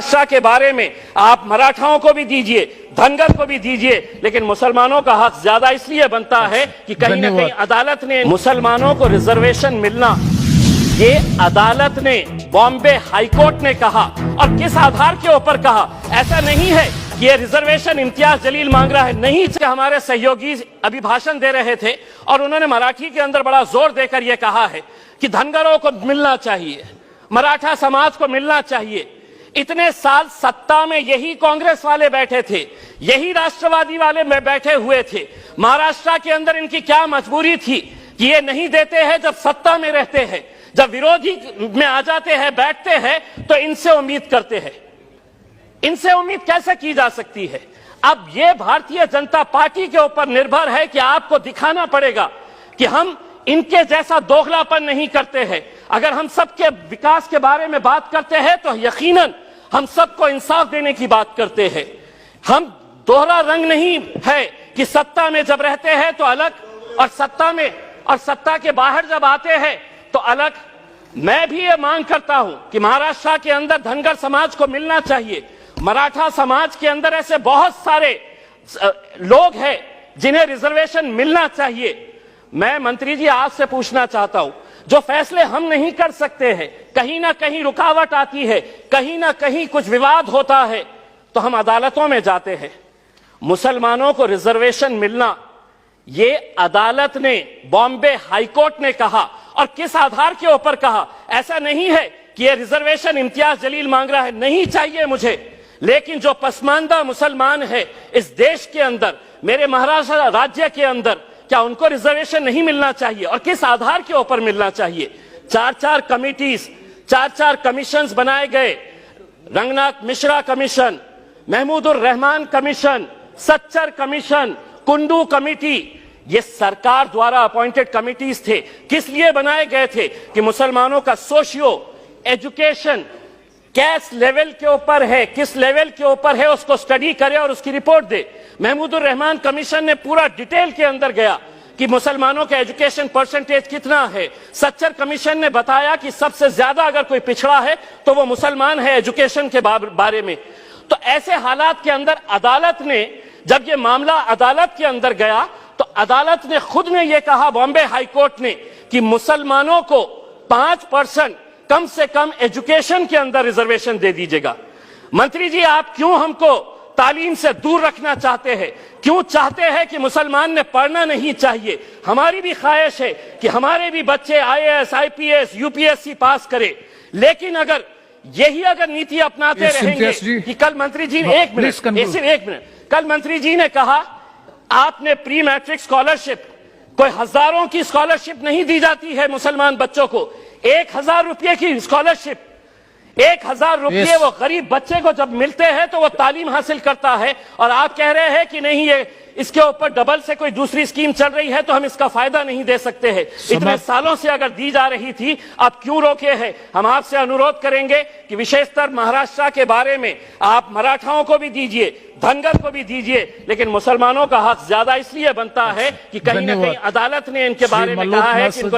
महाराष्ट्र के बारे में आप मराठाओं को भी दीजिए, धनगर को भी दीजिए, लेकिन मुसलमानों का हक ज्यादा इसलिए बनता है कि कहीं ना कहीं अदालत ने मुसलमानों को रिजर्वेशन मिलना, ये अदालत ने, बॉम्बे हाईकोर्ट ने कहा, और किस आधार के ऊपर कहा? ऐसा नहीं है कि ये रिजर्वेशन इम्तियाज जलील मांग रहा है, नहीं। हमारे सहयोगी अभी भाषण दे रहे थे और उन्होंने मराठी के अंदर बड़ा जोर देकर यह कहा है कि धनगरों को मिलना चाहिए, मराठा समाज को मिलना चाहिए। इतने साल सत्ता में यही कांग्रेस वाले बैठे थे, यही राष्ट्रवादी वाले में बैठे हुए थे। महाराष्ट्र के अंदर इनकी क्या मजबूरी थी कि ये नहीं देते हैं जब सत्ता में रहते हैं, जब विरोधी में आ जाते हैं, बैठते हैं तो इनसे उम्मीद करते हैं। इनसे उम्मीद कैसे की जा सकती है? अब ये भारतीय जनता पार्टी के ऊपर निर्भर है कि आपको दिखाना पड़ेगा कि हम इनके जैसा दोगलापन नहीं करते हैं। अगर हम सबके विकास के बारे में बात करते हैं तो यकीनन हम सबको इंसाफ देने की बात करते हैं। हम दोहरा रंग नहीं है कि सत्ता में जब रहते हैं तो अलग, और सत्ता में और सत्ता के बाहर जब आते हैं तो अलग। मैं भी ये मांग करता हूं कि महाराष्ट्र के अंदर धनगर समाज को मिलना चाहिए। मराठा समाज के अंदर ऐसे बहुत सारे लोग हैं जिन्हें रिजर्वेशन मिलना चाहिए। मैं मंत्री जी आपसे पूछना चाहता हूं, जो फैसले हम नहीं कर सकते हैं, कहीं ना कहीं रुकावट आती है, कहीं ना कहीं कुछ विवाद होता है, तो हम अदालतों में जाते हैं। मुसलमानों को रिजर्वेशन मिलना, ये अदालत ने, बॉम्बे हाईकोर्ट ने कहा, और किस आधार के ऊपर कहा? ऐसा नहीं है कि ये रिजर्वेशन इम्तियाज जलील मांग रहा है, नहीं चाहिए मुझे, लेकिन जो पसमानदा मुसलमान है इस देश के अंदर, मेरे महाराष्ट्र राज्य के अंदर, क्या उनको रिजर्वेशन नहीं मिलना चाहिए? और किस आधार के ऊपर मिलना चाहिए? 4-4 कमिटीज, 4-4 कमीशंस बनाए गए, Ranganath Mishra commission, Mahmoodur Rahman commission, Sachar commission, Kundu committee, ये सरकार द्वारा अपॉइंटेड कमिटीज थे। किस लिए बनाए गए थे? कि मुसलमानों का सोशियो एजुकेशन किस लेवल के ऊपर है, किस लेवल के ऊपर है, उसको स्टडी करे और उसकी रिपोर्ट दे। महमूदुर रहमान कमीशन ने पूरा डिटेल के अंदर गया कि मुसलमानों का एजुकेशन परसेंटेज कितना है। सच्चर कमीशन ने बताया कि सबसे ज्यादा अगर कोई पिछड़ा है तो वो मुसलमान है एजुकेशन के बारे में। तो ऐसे हालात के अंदर अदालत ने, जब ये मामला अदालत के अंदर गया तो अदालत ने खुद ने यह कहा, बॉम्बे हाईकोर्ट ने, कि मुसलमानों को 5% कम से कम एजुकेशन के अंदर रिजर्वेशन दे दीजिएगा। मंत्री जी, आप क्यों हमको तालीम से दूर रखना चाहते हैं? क्यों चाहते हैं कि मुसलमान ने पढ़ना नहीं चाहिए? हमारी भी ख्वाहिश है कि हमारे भी बच्चे IAS, IPS, UPSC पास करें, लेकिन अगर यही नीति अपनाते रहेंगे कि कल मंत्री जी ने एक मिनट, कल मंत्री जी ने कहा आपने प्री मैट्रिक स्कॉलरशिप, कोई हजारों की स्कॉलरशिप नहीं दी जाती है मुसलमान बच्चों को, 1000 रुपये की स्कॉलरशिप, 1000 रुपये वो गरीब बच्चे को जब मिलते हैं तो वो तालीम हासिल करता है। और आप कह रहे हैं कि नहीं, ये इसके ऊपर डबल से कोई दूसरी स्कीम चल रही है तो हम इसका फायदा नहीं दे सकते हैं। इतने सालों से अगर दी जा रही थी, आप क्यों रोके हैं? हम आपसे अनुरोध करेंगे कि विशेषतर महाराष्ट्र के बारे में आप मराठाओं को भी दीजिए, धनगर को भी दीजिए, लेकिन मुसलमानों का हक ज्यादा इसलिए बनता है कि कहीं ना कहीं अदालत ने इनके बारे में कहा है कि इनको